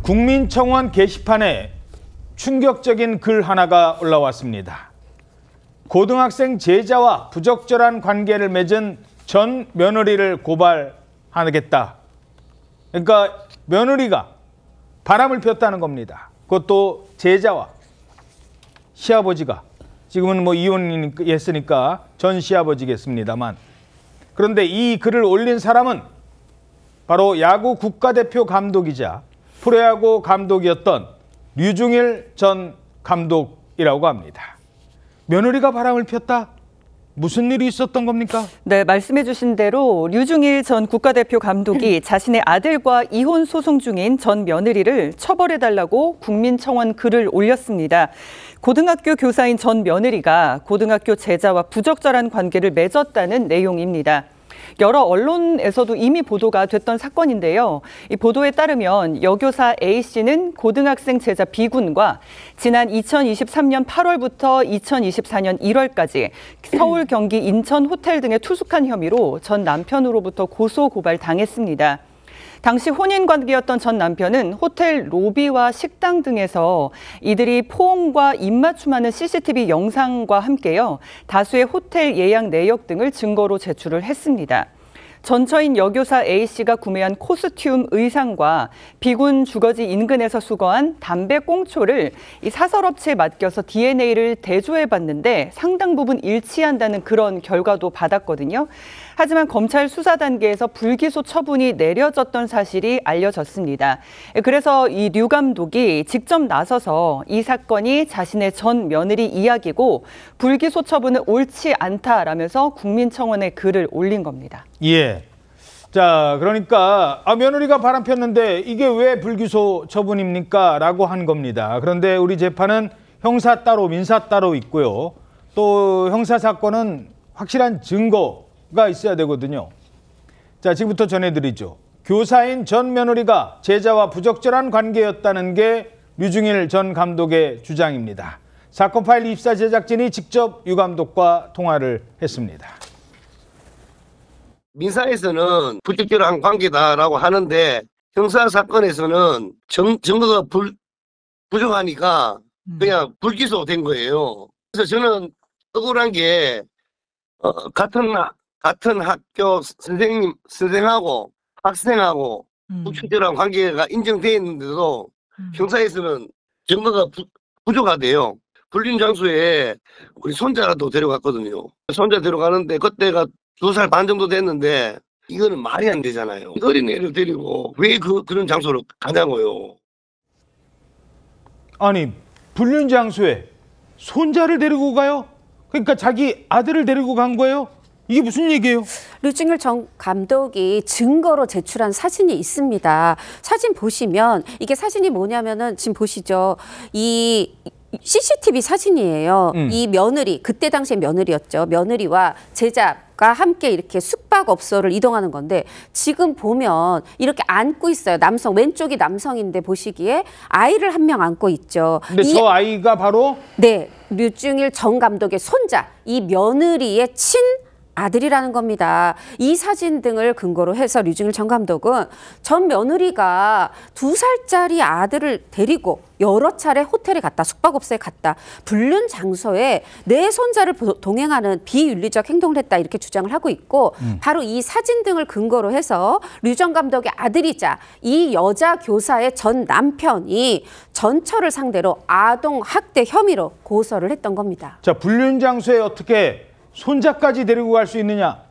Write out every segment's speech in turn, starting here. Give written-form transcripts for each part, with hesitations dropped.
국민청원 게시판에 충격적인 글 하나가 올라왔습니다. 고등학생 제자와 부적절한 관계를 맺은 전 며느리를 고발하겠다. 그러니까 며느리가 바람을 피웠다는 겁니다. 그것도 제자와 시아버지가, 지금은 뭐 이혼했으니까 전 시아버지겠습니다만, 그런데 이 글을 올린 사람은 바로 야구 국가대표 감독이자 프로야구 감독이었던 류중일 전 감독이라고 합니다. 며느리가 바람을 폈다? 무슨 일이 있었던 겁니까? 네, 말씀해 주신 대로 류중일 전 국가대표 감독이 자신의 아들과 이혼 소송 중인 전 며느리를 처벌해달라고 국민청원 글을 올렸습니다. 고등학교 교사인 전 며느리가 고등학교 제자와 부적절한 관계를 맺었다는 내용입니다. 여러 언론에서도 이미 보도가 됐던 사건인데요. 이 보도에 따르면 여교사 A씨는 고등학생 제자 B군과 지난 2023년 8월부터 2024년 1월까지 서울, 경기, 인천 호텔 등에 투숙한 혐의로 전 남편으로부터 고소 고발당했습니다. 당시 혼인 관계였던 전 남편은 호텔 로비와 식당 등에서 이들이 포옹과 입맞춤하는 CCTV 영상과 함께요, 다수의 호텔 예약 내역 등을 증거로 제출을 했습니다. 전처인 여교사 A씨가 구매한 코스튬 의상과 B군 주거지 인근에서 수거한 담배 꽁초를 이 사설업체에 맡겨서 DNA를 대조해봤는데 상당 부분 일치한다는 그런 결과도 받았거든요. 하지만 검찰 수사 단계에서 불기소 처분이 내려졌던 사실이 알려졌습니다. 그래서 이 류 감독이 직접 나서서 이 사건이 자신의 전 며느리 이야기고 불기소 처분은 옳지 않다라면서 국민청원에 글을 올린 겁니다. 예. 자, 그러니까 며느리가 바람 폈는데 이게 왜 불기소 처분입니까? 라고 한 겁니다. 그런데 우리 재판은 형사 따로 민사 따로 있고요. 또 형사 사건은 확실한 증거가 있어야 되거든요. 자, 지금부터 전해드리죠. 교사인 전 며느리가 제자와 부적절한 관계였다는 게 류중일 전 감독의 주장입니다. 사건 파일 24 제작진이 직접 유 감독과 통화를 했습니다. 민사에서는 부적절한 관계다라고 하는데 형사 사건에서는 증거가 부족하니까 그냥 불기소된 거예요. 그래서 저는 억울한 게 같은 학교 선생하고 학생하고 부적절한 관계가 인정돼 있는데도 형사에서는 증거가 부족하대요. 불륜 장소에 우리 손자라도 데려갔거든요. 손자 데려가는데 그때가 2살 반 정도 됐는데 이거는 말이 안 되잖아요. 어린애를 데리고 왜 그런 장소로 가냐고요. 아니, 불륜 장소에 손자를 데리고 가요? 그러니까 자기 아들을 데리고 간 거예요? 이게 무슨 얘기예요? 류중일 전 감독이 증거로 제출한 사진이 있습니다. 사진 보시면 이게 사진이 뭐냐면은 지금 보시죠. 이 CCTV 사진이에요. 이 며느리, 그때 당시에 며느리였죠. 며느리와 제자가 함께 이렇게 숙박업소를 이동하는 건데 지금 보면 이렇게 안고 있어요. 남성, 왼쪽이 남성인데 보시기에 아이를 한 명 안고 있죠. 근데 저 아이가 바로? 네, 류중일 전 감독의 손자, 이 며느리의 아들이라는 겁니다. 이 사진 등을 근거로 해서 류중일 전 감독은 전 며느리가 2살짜리 아들을 데리고 여러 차례 호텔에 갔다, 숙박업소에 갔다, 불륜 장소에 내 손자를 동행하는 비윤리적 행동을 했다, 이렇게 주장을 하고 있고 바로 이 사진 등을 근거로 해서 류 전 감독의 아들이자 이 여자 교사의 전 남편이 전처를 상대로 아동 학대 혐의로 고소를 했던 겁니다. 자, 불륜 장소에 어떻게 손자까지 데리고 갈 수 있느냐?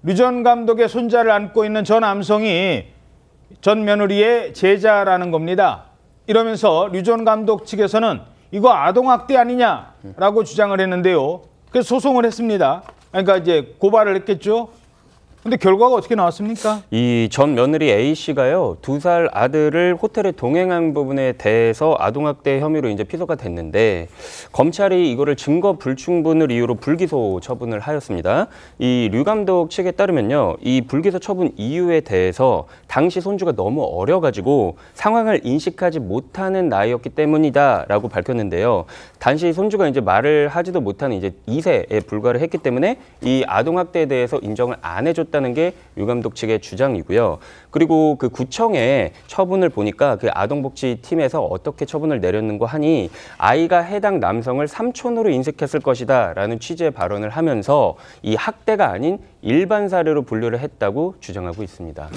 류 전 감독의 손자를 안고 있는 저 남성이 전 며느리의 제자라는 겁니다. 이러면서 류 전 감독 측에서는 이거 아동학대 아니냐라고 주장을 했는데요. 그래서 소송을 했습니다. 그러니까 이제 고발을 했겠죠. 근데 결과가 어떻게 나왔습니까? 이 전 며느리 A씨가요, 2살 아들을 호텔에 동행한 부분에 대해서 아동학대 혐의로 이제 피소가 됐는데 검찰이 이거를 증거 불충분을 이유로 불기소 처분을 하였습니다. 이 류 감독 측에 따르면요, 이 불기소 처분 이유에 대해서 당시 손주가 너무 어려가지고 상황을 인식하지 못하는 나이였기 때문이다라고 밝혔는데요. 당시 손주가 이제 말을 하지도 못하는 이제 2세에 불과를 했기 때문에 이 아동학대에 대해서 인정을 안 해줬 했다는 게 류 감독 측의 주장이고요. 그리고 그 구청의 처분을 보니까 그 아동복지팀에서 어떻게 처분을 내렸는고 하니 아이가 해당 남성을 삼촌으로 인식했을 것이다라는 취지의 발언을 하면서 이 학대가 아닌 일반 사례로 분류를 했다고 주장하고 있습니다.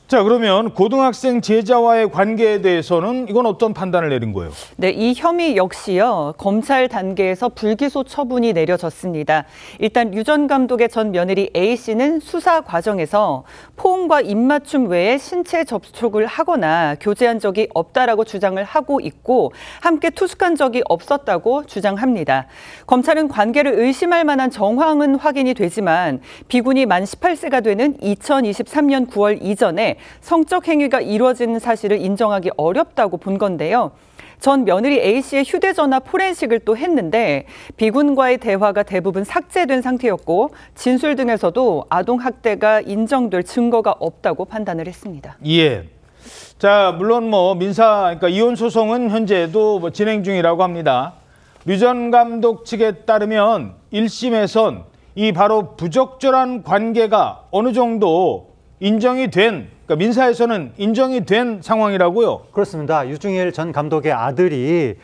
자, 그러면 고등학생 제자와의 관계에 대해서는 이건 어떤 판단을 내린 거예요? 네, 이 혐의 역시요. 검찰 단계에서 불기소 처분이 내려졌습니다. 일단 류 전 감독의 전 며느리 A씨는 수사 과정에서 포옹과 입맞춤 외에 신체 접촉을 하거나 교제한 적이 없다라고 주장을 하고 있고 함께 투숙한 적이 없었다고 주장합니다. 검찰은 관계를 의심할 만한 정황은 확인이 되지만 비군이 만 18세가 되는 2023년 9월 이전에 성적 행위가 이루어진 사실을 인정하기 어렵다고 본 건데요. 전 며느리 A씨의 휴대전화 포렌식을 또 했는데 비군과의 대화가 대부분 삭제된 상태였고 진술 등에서도 아동학대가 인정될 증거가 없다고 판단을 했습니다. 예. 자, 물론 그러니까 이혼 소송은 현재도 진행 중이라고 합니다. 류 전 감독 측에 따르면 1심에선 이 바로 부적절한 관계가 어느 정도 인정이 된, 그러니까 민사에서는 인정이 된 상황이라고요? 그렇습니다. 유중일 전 감독의 아들이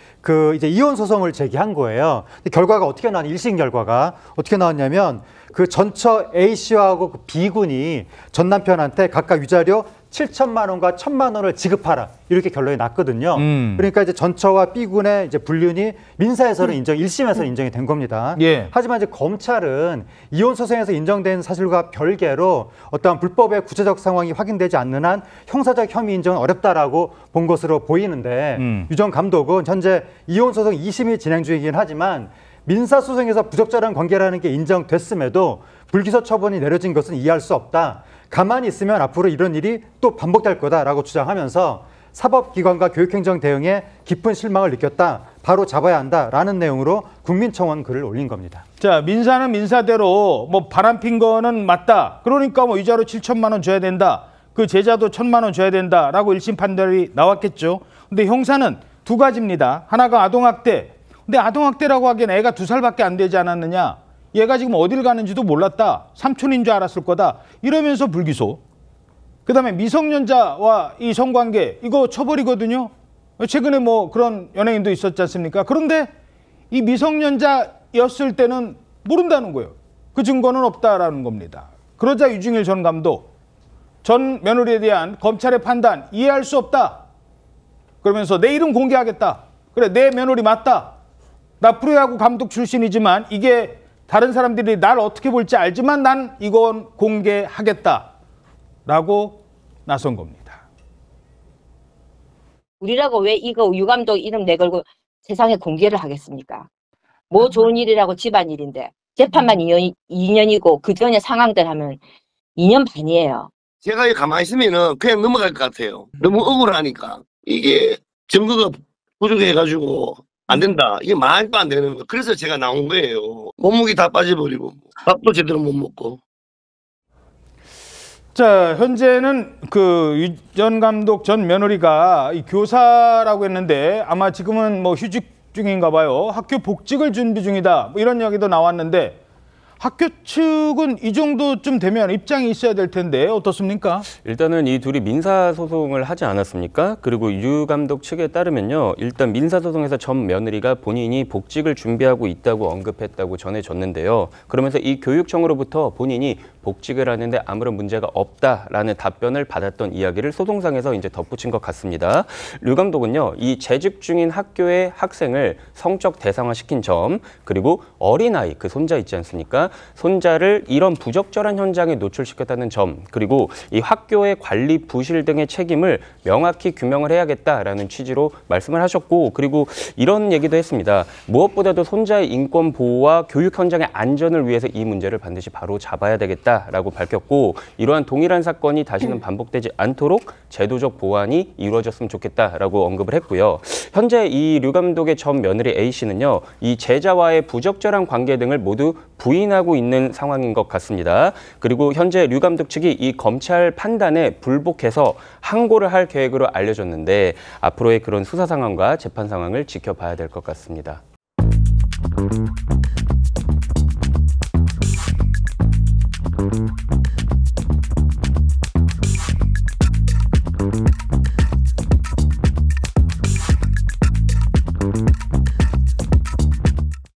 이제 이혼 소송을 제기한 거예요. 근데 결과가 어떻게 나왔냐, 1심 결과가 어떻게 나왔냐면 그 전처 A씨하고 그 B군이 전 남편한테 각각 위자료 7천만 원과 1,000만 원을 지급하라 이렇게 결론이 났거든요. 그러니까 이제 전처와 B군의 이제 불륜이 민사에서는 1심에서 인정이 된 겁니다. 예. 하지만 이제 검찰은 이혼 소송에서 인정된 사실과 별개로 어떠한 불법의 구체적 상황이 확인되지 않는 한 형사적 혐의 인정은 어렵다라고 본 것으로 보이는데 유 전 감독은 현재 이혼 소송 2심이 진행 중이긴 하지만 민사소송에서 부적절한 관계라는 게 인정됐음에도 불기소 처분이 내려진 것은 이해할 수 없다. 가만히 있으면 앞으로 이런 일이 또 반복될 거다라고 주장하면서 사법기관과 교육행정 대응에 깊은 실망을 느꼈다. 바로 잡아야 한다라는 내용으로 국민청원 글을 올린 겁니다. 자, 민사는 민사대로 바람핀 거는 맞다. 그러니까 위자료 7천만 원 줘야 된다. 그 제자도 1,000만 원 줘야 된다라고 1심 판결이 나왔겠죠. 근데 형사는 두 가지입니다. 하나가 아동학대. 근데 아동학대라고 하기엔 애가 2살밖에 안 되지 않았느냐. 얘가 지금 어딜 가는지도 몰랐다. 삼촌인 줄 알았을 거다. 이러면서 불기소. 그다음에 미성년자와 이 성관계 이거 처벌이거든요. 최근에 그런 연예인도 있었지 않습니까? 그런데 이 미성년자였을 때는 모른다는 거예요. 그 증거는 없다라는 겁니다. 그러자 유중일 전 감독, 전 며느리에 대한 검찰의 판단 이해할 수 없다. 그러면서 내 이름 공개하겠다. 그래, 내 며느리 맞다. 나 프로야구 감독 출신이지만 이게 다른 사람들이 날 어떻게 볼지 알지만 난 이건 공개하겠다라고 나선 겁니다. 우리라고 왜 이거 유 감독 이름 내걸고 세상에 공개를 하겠습니까? 뭐 좋은 일이라고 집안일인데 재판만 2년이고 그 전에 상황들 하면 2년 반이에요. 제가 가만히 있으면은 그냥 넘어갈 것 같아요. 너무 억울하니까. 이게 증거가 부족해가지고 안 된다. 이게 말도 안 되는 거. 그래서 제가 나온 거예요. 몸무게 다 빠져버리고 밥도 제대로 못 먹고. 자, 현재는 그 유 전 감독 전 며느리가 이 교사라고 했는데 아마 지금은 휴직 중인가 봐요. 학교 복직을 준비 중이다. 이런 이야기도 나왔는데 학교 측은 이 정도쯤 되면 입장이 있어야 될 텐데 어떻습니까? 일단은 이 둘이 민사소송을 하지 않았습니까? 그리고 유 감독 측에 따르면요. 일단 민사소송에서 전 며느리가 본인이 복직을 준비하고 있다고 언급했다고 전해졌는데요. 그러면서 이 교육청으로부터 본인이 복직을 하는데 아무런 문제가 없다라는 답변을 받았던 이야기를 소송상에서 이제 덧붙인 것 같습니다. 류 감독은요. 이 재직 중인 학교의 학생을 성적 대상화시킨 점, 그리고 어린아이, 그 손자 있지 않습니까? 손자를 이런 부적절한 현장에 노출시켰다는 점, 그리고 이 학교의 관리 부실 등의 책임을 명확히 규명을 해야겠다라는 취지로 말씀을 하셨고, 그리고 이런 얘기도 했습니다. 무엇보다도 손자의 인권 보호와 교육 현장의 안전을 위해서 이 문제를 반드시 바로 잡아야 되겠다라고 밝혔고, 이러한 동일한 사건이 다시는 반복되지 않도록 제도적 보완이 이루어졌으면 좋겠다라고 언급을 했고요. 현재 이 류 감독의 전 며느리 A씨는요, 이 제자와의 부적절한 관계 등을 모두 부인하고 있는 상황인 것 같습니다. 그리고 현재 류 감독 측이 이 검찰 판단에 불복해서 항고를 할 계획으로 알려졌는데 앞으로의 그런 수사 상황과 재판 상황을 지켜봐야 될 것 같습니다.